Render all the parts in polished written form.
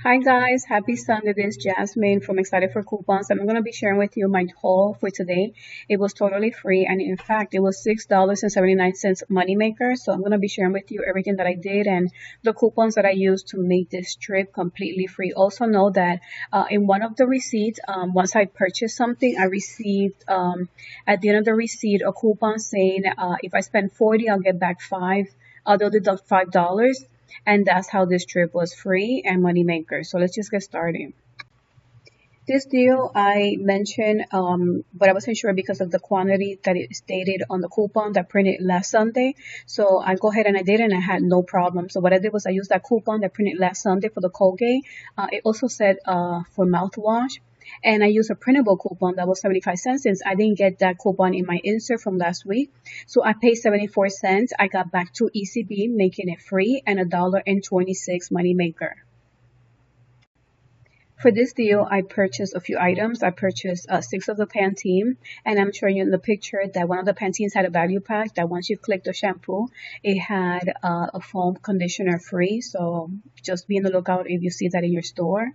Hi guys, happy Sunday. This is Jasmine from Excited for Coupons. I'm going to be sharing with you my haul for today. It was totally free, and in fact, it was $6.79 moneymaker. So I'm going to be sharing with you everything that I did and the coupons that I used to make this trip completely free. Also know that in one of the receipts, once I purchased something, I received at the end of the receipt a coupon saying if I spend 40, I'll get back 5. They'll deduct $5, and that's how this trip was free and moneymaker. So let's just get started. This deal I mentioned, but I wasn't sure because of the quantity that it stated on the coupon that printed last Sunday. So I go ahead and I did it and I had no problem. So what I did was I used that coupon that printed last Sunday for the Colgate. It also said for mouthwash. And I used a printable coupon that was 75 cents since I didn't get that coupon in my insert from last week. So I paid 74 cents. I got back 2 ECB, making it free, and $1.26 moneymaker. For this deal, I purchased a few items. I purchased 6 of the Pantene, and I'm showing you in the picture that one of the Pantenes had a value pack that once you click the shampoo, it had a foam conditioner free. So just be on the lookout if you see that in your store.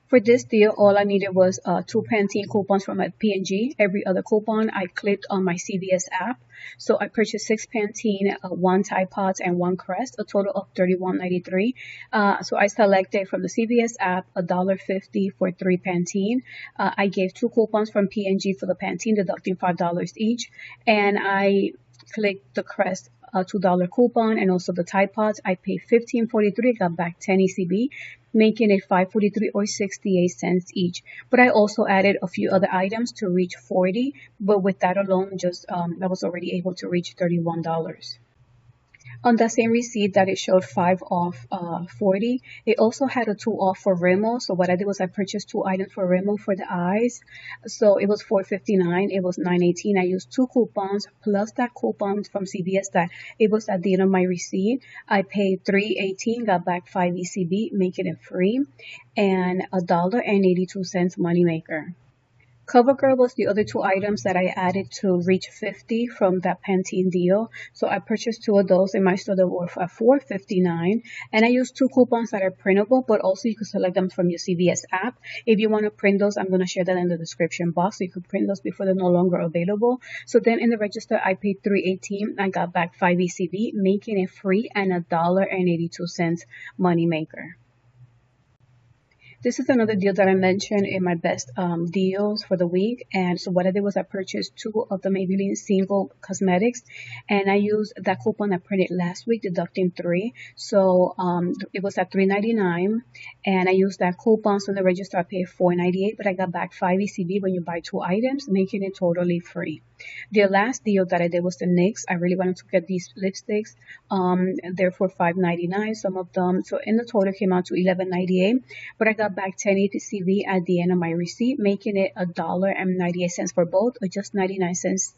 For this deal, all I needed was 2 Pantene coupons from a P&G. Every other coupon I clicked on my CVS app. So I purchased 6 Pantene, 1 Tide Pods, and 1 Crest, a total of $31.93. So I selected from the CVS app $1.50 for 3 Pantene. I gave 2 coupons from P&G for the Pantene, deducting $5 each. And I clicked the Crest $2 coupon and also the Tide Pods. I paid $15.43, got back 10 ECB, making it $5.43 or 68 cents each. But I also added a few other items to reach 40, but with that alone, just I was already able to reach $31. On that same receipt that it showed 5 off 40, it also had a 2 off for Rimmel. So what I did was I purchased 2 items for Rimmel for the eyes. So it was $4.59, it was $9.18. I used 2 coupons plus that coupon from CVS that it was at the end of my receipt. I paid $3.18, got back 5 ECB, making it free, and $1.82 moneymaker. CoverGirl was the other 2 items that I added to reach 50 from that Pantene deal. So I purchased 2 of those in my store that were at $4.59. And I used 2 coupons that are printable, but also you can select them from your CVS app. If you want to print those, I'm going to share that in the description box. So you can print those before they're no longer available. So then in the register, I paid $3.18. I got back 5 ECB, making it free and $1.82 moneymaker. This is another deal that I mentioned in my best deals for the week. And so what I did was I purchased 2 of the Maybelline Single Cosmetics, and I used that coupon I printed last week, deducting 3. So it was at $3.99, and I used that coupon. So in the register, I paid $4.98, but I got back 5 ECB when you buy 2 items, making it totally free. The last deal that I did was the NYX. I really wanted to get these lipsticks. They're for $5.99, some of them. So in the total, came out to $11.98, but I got back 10 ECB at the end of my receipt, making it $1.98 for both, or just 99 cents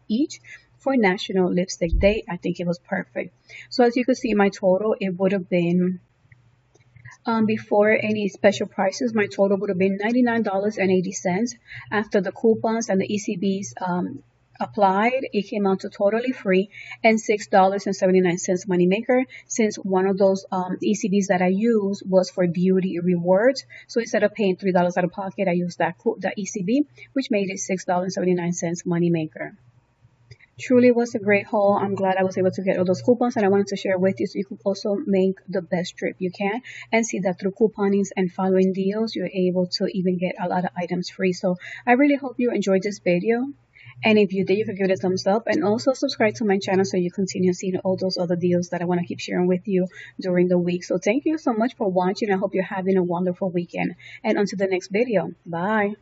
each. For National Lipstick Day, I think it was perfect. So as you can see, my total, it would have been before any special prices, my total would have been $99.80. After the coupons and the ECBs applied, it came out to totally free and $6.79 moneymaker, since one of those ECBs that I used was for beauty rewards. So instead of paying $3 out of pocket, I used that ECB, which made it $6.79 moneymaker. Truly was a great haul. I'm glad I was able to get all those coupons, and I wanted to share with you so you could also make the best trip you can and see that through couponings and following deals, you're able to even get a lot of items free. So I really hope you enjoyed this video. And if you did, you can give it a thumbs up and also subscribe to my channel so you continue seeing all those other deals that I want to keep sharing with you during the week. So thank you so much for watching. I hope you're having a wonderful weekend. And until the next video, bye.